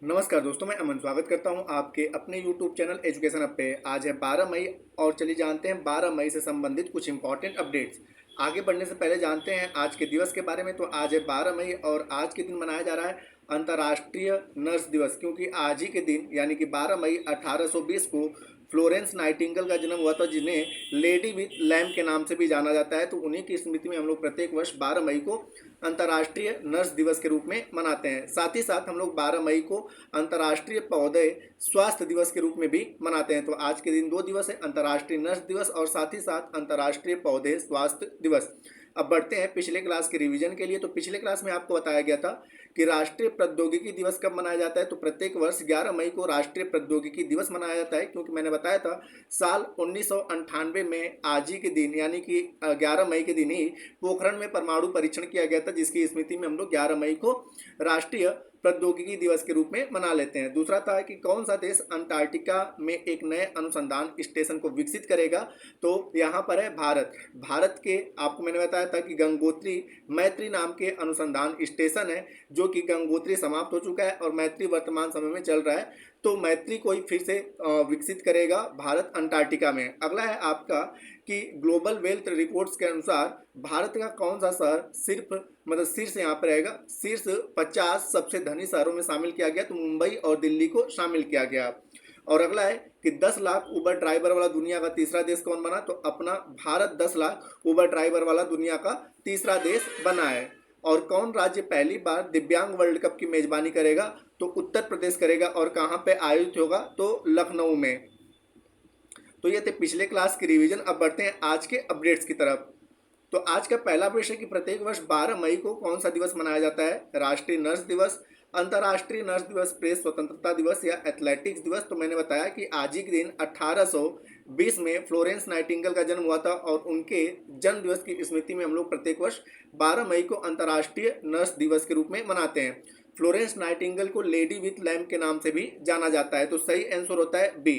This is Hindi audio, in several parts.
नमस्कार दोस्तों, मैं अमन स्वागत करता हूं आपके अपने YouTube चैनल एजुकेशन अप पे। आज है 12 मई और चलिए जानते हैं 12 मई से संबंधित कुछ इंपॉर्टेंट अपडेट्स। आगे बढ़ने से पहले जानते हैं आज के दिवस के बारे में। तो आज है 12 मई और आज के दिन मनाया जा रहा है अंतर्राष्ट्रीय नर्स दिवस, क्योंकि आज ही के दिन यानी कि 12 मई 1820 को फ्लोरेंस नाइटिंगेल का जन्म हुआ था, जिन्हें लेडी विथ लैम्प के नाम से भी जाना जाता है। तो उन्हीं की स्मृति में हम लोग प्रत्येक वर्ष 12 मई को अंतर्राष्ट्रीय नर्स दिवस के रूप में मनाते हैं। साथ ही साथ हम लोग 12 मई को अंतर्राष्ट्रीय पौधे स्वास्थ्य दिवस के रूप में भी मनाते हैं। तो आज के दिन दो दिवस है, अंतर्राष्ट्रीय नर्स दिवस और साथ ही साथ अंतर्राष्ट्रीय पौधे स्वास्थ्य दिवस। अब बढ़ते हैं पिछले क्लास के रिवीजन के लिए। तो पिछले क्लास में आपको बताया गया था कि राष्ट्रीय प्रौद्योगिकी दिवस कब मनाया जाता है। तो प्रत्येक वर्ष 11 मई को राष्ट्रीय प्रौद्योगिकी दिवस मनाया जाता है, क्योंकि मैंने बताया था साल 1998 में आज ही के दिन यानी कि 11 मई के दिन ही पोखरण में परमाणु परीक्षण किया गया था, जिसकी स्मृति में हम लोग 11 मई को राष्ट्रीय प्रौद्योगिकी दिवस के रूप में मना लेते हैं। दूसरा था कि कौन सा देश अंटार्कटिका में एक नए अनुसंधान स्टेशन को विकसित करेगा। तो यहाँ पर है भारत। भारत के आपको मैंने बताया था कि गंगोत्री मैत्री नाम के अनुसंधान स्टेशन है, जो कि गंगोत्री समाप्त हो चुका है और मैत्री वर्तमान समय में चल रहा है। तो मैत्री को ही फिर से विकसित करेगा भारत अंटार्कटिका में। अगला है आपका कि ग्लोबल वेल्थ रिपोर्ट्स के अनुसार भारत का कौन सा शहर सिर्फ मतलब शीर्ष यहाँ पर रहेगा, शीर्ष 50 सबसे धनी शहरों में शामिल किया गया। तो मुंबई और दिल्ली को शामिल किया गया। और अगला है कि 10 लाख उबर ड्राइवर वाला दुनिया का तीसरा देश कौन बना। तो अपना भारत 10 लाख उबर ड्राइवर वाला दुनिया का तीसरा देश बना है। और कौन राज्य पहली बार दिव्यांग वर्ल्ड कप की मेजबानी करेगा। तो उत्तर प्रदेश करेगा। और कहाँ पे आयोजित होगा। तो लखनऊ में। तो ये थे पिछले क्लास की रिवीजन। अब बढ़ते हैं आज के अपडेट्स की तरफ। तो आज का पहला विषय कि प्रत्येक वर्ष 12 मई को कौन सा दिवस मनाया जाता है। राष्ट्रीय नर्स दिवस, अंतर्राष्ट्रीय नर्स दिवस, प्रेस स्वतंत्रता दिवस या एथलेटिक्स दिवस। तो मैंने बताया कि आज ही के दिन 1820 में फ्लोरेंस नाइटिंगेल का जन्म हुआ था और उनके जन्म दिवस की स्मृति में हम लोग प्रत्येक वर्ष 12 मई को अंतर्राष्ट्रीय नर्स दिवस के रूप में मनाते हैं। फ्लोरेंस नाइटिंगेल को लेडी विथ लैम्प के नाम से भी जाना जाता है। तो सही आंसर होता है बी।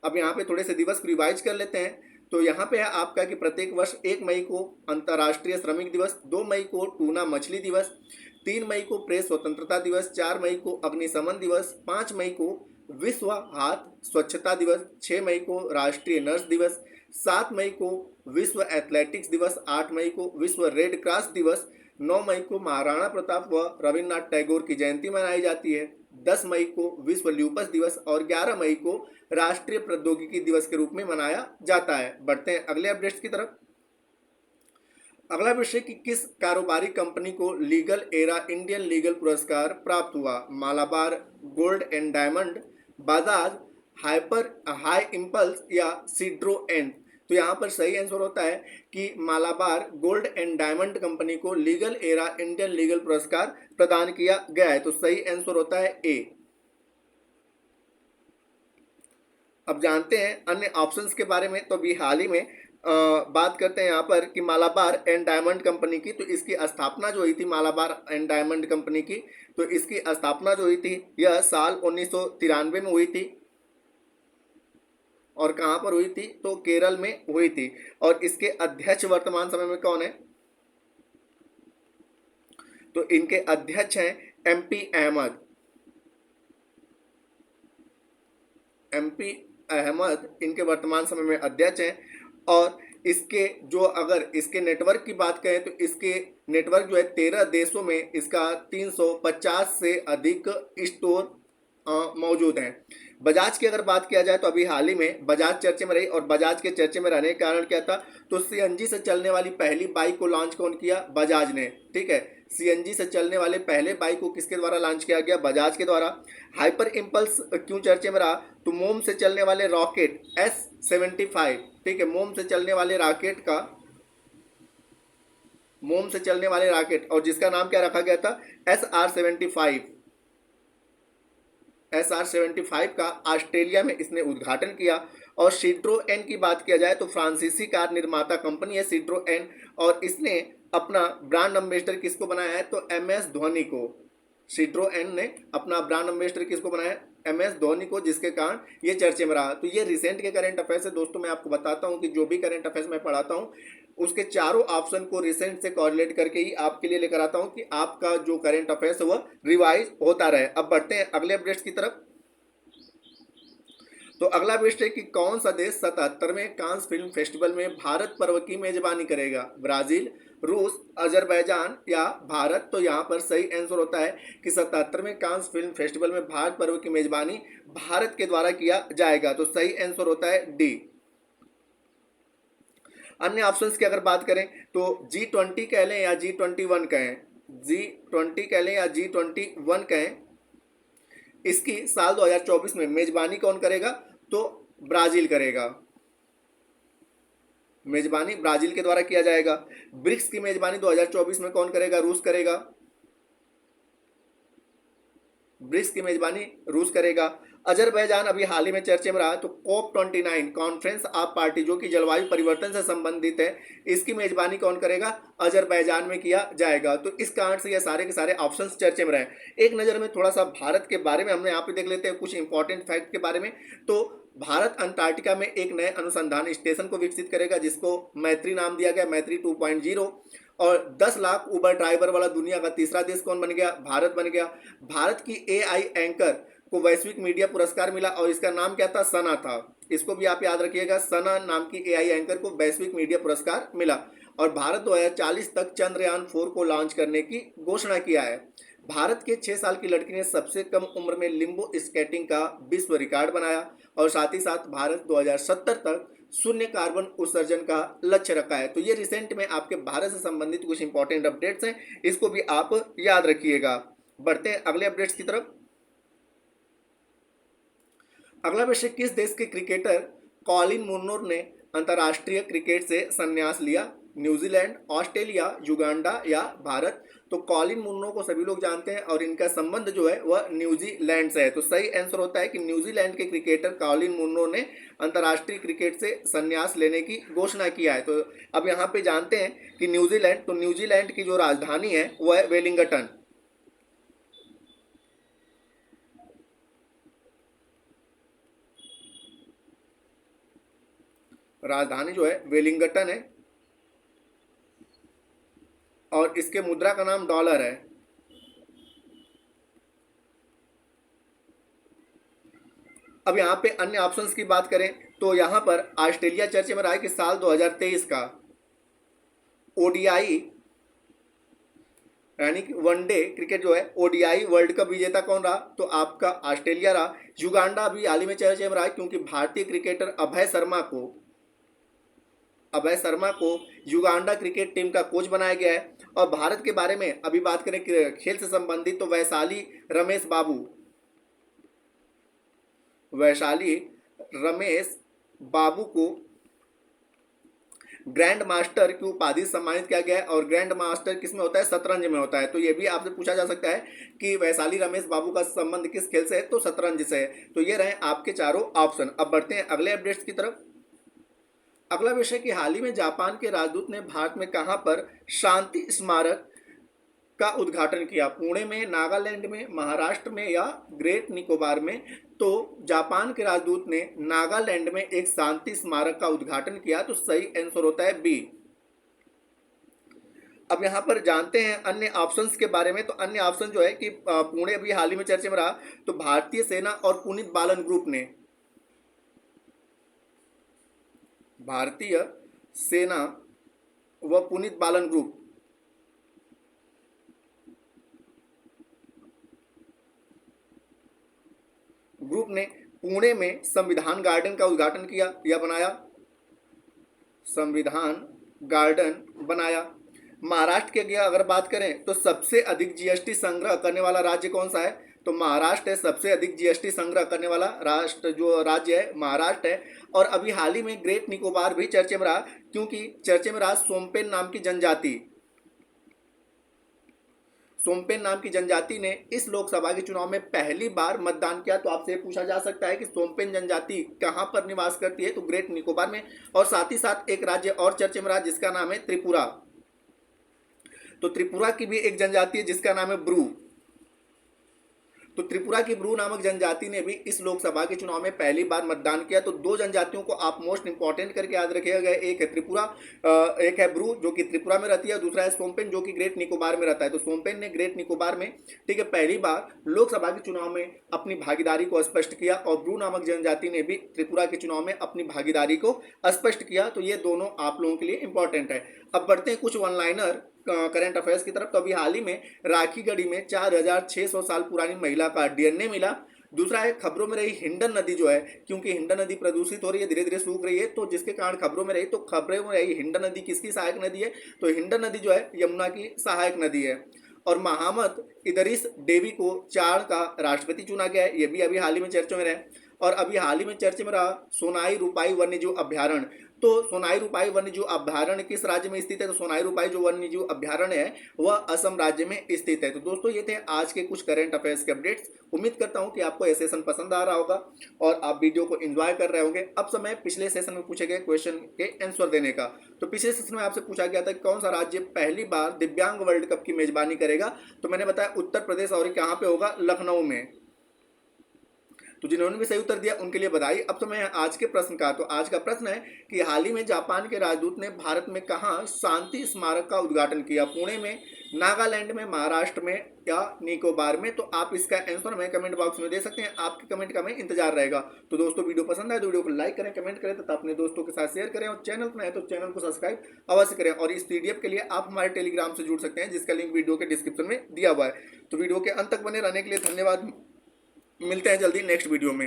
अब यहाँ पे थोड़े से दिवस रिवाइज कर लेते हैं। तो यहाँ पे है आपका कि प्रत्येक वर्ष 1 मई को अंतर्राष्ट्रीय श्रमिक दिवस, 2 मई को टूना मछली दिवस, 3 मई को प्रेस स्वतंत्रता दिवस, 4 मई को अग्निशमन दिवस, 5 मई को विश्व हाथ स्वच्छता दिवस, 6 मई को राष्ट्रीय नर्स दिवस, 7 मई को विश्व एथलेटिक्स दिवस, 8 मई को विश्व रेड क्रॉस दिवस, 9 मई को महाराणा प्रताप व रविन्द्रनाथ टैगोर की जयंती मनाई जाती है, 10 मई को विश्व ल्यूपस दिवस और 11 मई को राष्ट्रीय प्रौद्योगिकी दिवस के रूप में मनाया जाता है। बढ़ते हैं अगले अपडेट्स की तरफ। अगला विषय कि किस कारोबारी कंपनी को लीगल एरा इंडियन लीगल पुरस्कार प्राप्त हुआ। Malabar gold and diamond, Bajaj hyper high impulse या सिड्रो एंड। तो यहाँ पर सही आंसर होता है कि Malabar gold and diamond company को लीगल एरा इंडियन लीगल पुरस्कार प्रदान किया गया है। तो सही आंसर होता है ए। अब जानते हैं अन्य ऑप्शंस के बारे में। तो अभी हाल ही में बात करते हैं यहाँ पर कि मालाबार एंड डायमंड कंपनी की। तो इसकी स्थापना जो हुई थी मालाबार एंड डायमंड कंपनी की, तो इसकी स्थापना जो हुई थी यह साल 1993 में हुई थी। और कहाँ पर हुई थी। तो केरल में हुई थी। और इसके अध्यक्ष वर्तमान समय में कौन है। तो इनके अध्यक्ष हैं एमपी अहमद। एमपी अहमद इनके वर्तमान समय में अध्यक्ष हैं। और इसके जो अगर इसके नेटवर्क की बात करें तो इसके नेटवर्क जो है 13 देशों में इसका 350 से अधिक स्टोर मौजूद हैं। बजाज की अगर बात किया जाए तो अभी हाल ही में बजाज चर्चे में रही। और बजाज के चर्चे में रहने के कारण क्या था। तो सीएनजी से चलने वाली पहली बाइक को लॉन्च कौन किया। बजाज ने। ठीक है, सीएनजी से चलने वाले पहले बाइक को किसके द्वारा लॉन्च किया गया। बजाज के द्वारा। हाइपर इम्पल्स क्यों चर्चे में रहा। तो मोम से चलने वाले रॉकेट S75। ठीक है, मोम से चलने वाले रॉकेट का मोम से चलने वाले रॉकेट और जिसका नाम क्या रखा गया था SR75। SR75 का ऑस्ट्रेलिया में इसने उद्घाटन किया। और सिट्रोएन की बात किया जाए तो फ्रांसीसी कार निर्माता कंपनी है सिट्रोएन। और इसने अपना ब्रांड एम्बेसडर किसको बनाया है। तो MS धोनी को। सिट्रोएन ने अपना ब्रांड एम्बेसडर किसको बनाया है। MS धोनी को, जिसके कारण ये चर्चे में रहा। तो ये रिसेंट के करंट अफेयर्स है दोस्तों। मैं आपको बताता हूँ कि जो भी करंट अफेयर्स मैं पढ़ाता हूँ उसके चारों ऑप्शन को रिसेंट से कॉरिलेट करके ही आपके लिए लेकर आता हूं कि आपका जो करंट अफेयर्स है वह रिवाइज होता रहे। अब बढ़ते हैं अगले अपडेट्स की तरफ। तो अगला अपडेट है कि कौन सा देश 77वें कांस फिल्म फेस्टिवल में भारत पर्व की मेजबानी करेगा? ब्राजील, रूस, अजरबैजान या भारत? तो यहाँ पर सही आंसर होता है कि 77वें कांस फिल्म फेस्टिवल में भारत पर्व की मेजबानी भारत के द्वारा किया जाएगा। तो सही आंसर होता है डी। अन्य ऑप्शंस की अगर बात करें तो G20 कह लें या G21 कहें, G20 कह लें या G21 कहें, इसकी साल 2024 में मेजबानी कौन करेगा? तो ब्राजील करेगा। मेजबानी ब्राजील के द्वारा किया जाएगा। ब्रिक्स की मेजबानी 2024 में कौन करेगा? रूस करेगा। ब्रिक्स की मेजबानी रूस करेगा। अजरबैजान अभी हाल ही में चर्चे में रहा, तो COP29 कॉन्फ्रेंस ऑफ पार्टी जो कि जलवायु परिवर्तन से संबंधित है, इसकी मेजबानी कौन करेगा? अजरबैजान में किया जाएगा। तो इस कारण से ये सारे के सारे ऑप्शंस चर्चे में रहे। एक नज़र में थोड़ा सा भारत के बारे में हमने यहाँ पे देख लेते हैं कुछ इंपॉर्टेंट फैक्ट के बारे में। तो भारत अंटार्कटिका में एक नए अनुसंधान स्टेशन को विकसित करेगा जिसको मैत्री नाम दिया गया, मैत्री 2.0। और 10 लाख उबर ड्राइवर वाला दुनिया का तीसरा देश कौन बन गया? भारत बन गया। भारत की AI एंकर को वैश्विक मीडिया पुरस्कार मिला और इसका नाम क्या था? सना था। इसको भी आप याद रखिएगा, सना नाम की AI एंकर को वैश्विक मीडिया पुरस्कार मिला। और भारत 2040 तक चंद्रयान 4 को लॉन्च करने की घोषणा किया है। भारत के 6 साल की लड़की ने सबसे कम उम्र में लिम्बो स्केटिंग का विश्व रिकॉर्ड बनाया। और साथ ही साथ भारत 2070 तक शून्य कार्बन उत्सर्जन का लक्ष्य रखा है। तो ये रिसेंट में आपके भारत से संबंधित कुछ इंपॉर्टेंट अपडेट्स हैं, इसको भी आप याद रखिएगा। बढ़ते हैं अगले अपडेट्स की तरफ। अगला विषय, किस देश के क्रिकेटर कॉलिन मुनरो ने अंतर्राष्ट्रीय क्रिकेट से संन्यास लिया? न्यूजीलैंड, ऑस्ट्रेलिया, युगांडा या भारत? तो कॉलिन मुनरो को सभी लोग जानते हैं और इनका संबंध जो है वह न्यूजीलैंड से है। तो सही आंसर होता है कि न्यूजीलैंड के क्रिकेटर कॉलिन मुनरो ने अंतर्राष्ट्रीय क्रिकेट से संन्यास लेने की घोषणा किया है। तो अब यहाँ पे जानते हैं कि न्यूजीलैंड, तो न्यूजीलैंड की जो राजधानी है वह है वेलिंगटन। राजधानी जो है वेलिंगटन है और इसके मुद्रा का नाम डॉलर है। अब यहाँ पे अन्य ऑप्शंस की बात करें तो यहाँ पर ऑस्ट्रेलिया चर्चे में रहा है कि साल 2023 का ODI यानी कि वनडे क्रिकेट जो है ODI वर्ल्ड कप विजेता कौन रहा? तो आपका ऑस्ट्रेलिया रहा। युगांडा भी हाल ही में चर्चे में रहा है क्योंकि भारतीय क्रिकेटर अभय शर्मा को युगांडा क्रिकेट टीम का कोच बनाया गया है। और भारत के बारे में अभी बात करें खेल से संबंधित तो वैशाली रमेश बाबू को ग्रैंड मास्टर की उपाधि सम्मानित किया गया है। और ग्रैंड मास्टर किस में होता है? शतरंज में होता है। तो ये भी आपसे पूछा जा सकता है कि वैशाली रमेश बाबू का संबंध किस खेल से है? तो शतरंज से है। तो ये रहे आपके चारों ऑप्शन। अब बढ़ते हैं अगले अपडेट्स की तरफ। अगला विषय कि हाल ही में जापान के राजदूत ने भारत में कहां पर शांति स्मारक का उद्घाटन किया? पुणे में, नागालैंड में, महाराष्ट्र में या ग्रेट निकोबार में? तो जापान के राजदूत ने नागालैंड में एक शांति स्मारक का उद्घाटन किया। तो सही आंसर होता है बी। अब यहाँ पर जानते हैं अन्य ऑप्शंस के बारे में। तो अन्य ऑप्शन जो है कि पुणे अभी हाल ही में चर्चे में रहा, तो भारतीय सेना और पुनीत बालन ग्रुप ने, भारतीय सेना व पुनीत बालन ग्रुप ने पुणे में संविधान गार्डन का उद्घाटन किया या बनाया? संविधान गार्डन बनाया। महाराष्ट्र की अगर बात करें तो सबसे अधिक GST संग्रह करने वाला राज्य कौन सा है? तो महाराष्ट्र है। सबसे अधिक GST संग्रह करने वाला जो राज्य है महाराष्ट्र है। और अभी हाल ही में ग्रेट निकोबार भी चर्चे में रहा क्योंकि चर्चे में रहा सोमपेन नाम की जनजाति ने इस लोकसभा के चुनाव में पहली बार मतदान किया। तो आपसे पूछा जा सकता है कि सोमपेन जनजाति कहां पर निवास करती है? तो ग्रेट निकोबार में। और साथ ही साथ एक राज्य और चर्चे में रहा जिसका नाम है त्रिपुरा। तो त्रिपुरा की भी एक जनजाति है जिसका नाम है ब्रू। तो त्रिपुरा की ब्रू नामक जनजाति ने भी इस लोकसभा के चुनाव में पहली बार मतदान किया। तो दो जनजातियों को आप मोस्ट इंपॉर्टेंट करके याद रखिएगा गया, एक है त्रिपुरा, एक है ब्रू जो कि त्रिपुरा में रहती है, दूसरा है सोमपेन जो कि ग्रेट निकोबार में रहता है। तो सोमपेन ने ग्रेट निकोबार में, ठीक है, पहली बार लोकसभा के चुनाव में अपनी भागीदारी को स्पष्ट किया और ब्रू नामक जनजाति ने भी त्रिपुरा के चुनाव में अपनी भागीदारी को स्पष्ट किया। तो ये दोनों आप लोगों के लिए इंपॉर्टेंट है। अब बढ़ते हैं कुछ वन लाइनर करंट अफेयर्स की तरफ। तो अभी हाल ही में राखीगढ़ी में 4600 साल पुरानी महिला का डीएनए मिला। दूसरा है खबरों में रही हिंडन नदी जो है, क्योंकि हिंडन नदी प्रदूषित हो रही है, धीरे धीरे सूख रही है, तो जिसके कारण खबरों में रही, तो खबरों में रही हिंडन नदी किसकी सहायक नदी है? तो हिंडन नदी जो है यमुना की सहायक नदी है। और मोहम्मद इदरीस डेवी को चाड का राष्ट्रपति चुना गया है, ये भी अभी हाल ही में चर्चा में रहे। और अभी हाल ही में चर्चा में रहा सोनाई रूपाई वन्यजीव अभ्यारण्य। तो सोनाई रूपाई वन्यजीव अभ्यारण्य किस राज्य में स्थित है? तो सोनाई रूपाई जो वन्यजीव अभ्यारण्य है वह असम राज्य में स्थित है। तो दोस्तों ये थे आज के कुछ करंट अफेयर्स के अपडेट्स। उम्मीद करता हूं कि आपको ये सेशन पसंद आ रहा होगा और आप वीडियो को एंजॉय कर रहे होंगे। अब समय पिछले सेशन में पूछे गए क्वेश्चन के आंसर देने का। तो पिछले सेशन में आपसे पूछा गया था कि कौन सा राज्य पहली बार दिव्यांग वर्ल्ड कप की मेजबानी करेगा? तो मैंने बताया उत्तर प्रदेश, और कहाँ पे होगा? लखनऊ में। तो जिन्होंने भी सही उत्तर दिया उनके लिए बधाई। अब तो मैं आज के प्रश्न का, तो आज का प्रश्न है कि हाल ही में जापान के राजदूत ने भारत में कहाँ शांति स्मारक का उद्घाटन किया? पुणे में, नागालैंड में, महाराष्ट्र में या निकोबार में? तो आप इसका आंसर हमें कमेंट बॉक्स में दे सकते हैं। आपके कमेंट का हमें इंतजार रहेगा। तो दोस्तों वीडियो पसंद आए तो वीडियो को लाइक करें, कमेंट करें तथा अपने दोस्तों के साथ शेयर करें, और चैनल पर नए तो चैनल को सब्सक्राइब अवश्य करें। और इस पीडीएफ के लिए आप हमारे टेलीग्राम से जुड़ सकते हैं जिसका लिंक वीडियो के डिस्क्रिप्शन में दिया हुआ है। तो वीडियो के अंत तक बने रहने के लिए धन्यवाद। मिलते हैं जल्दी नेक्स्ट वीडियो में।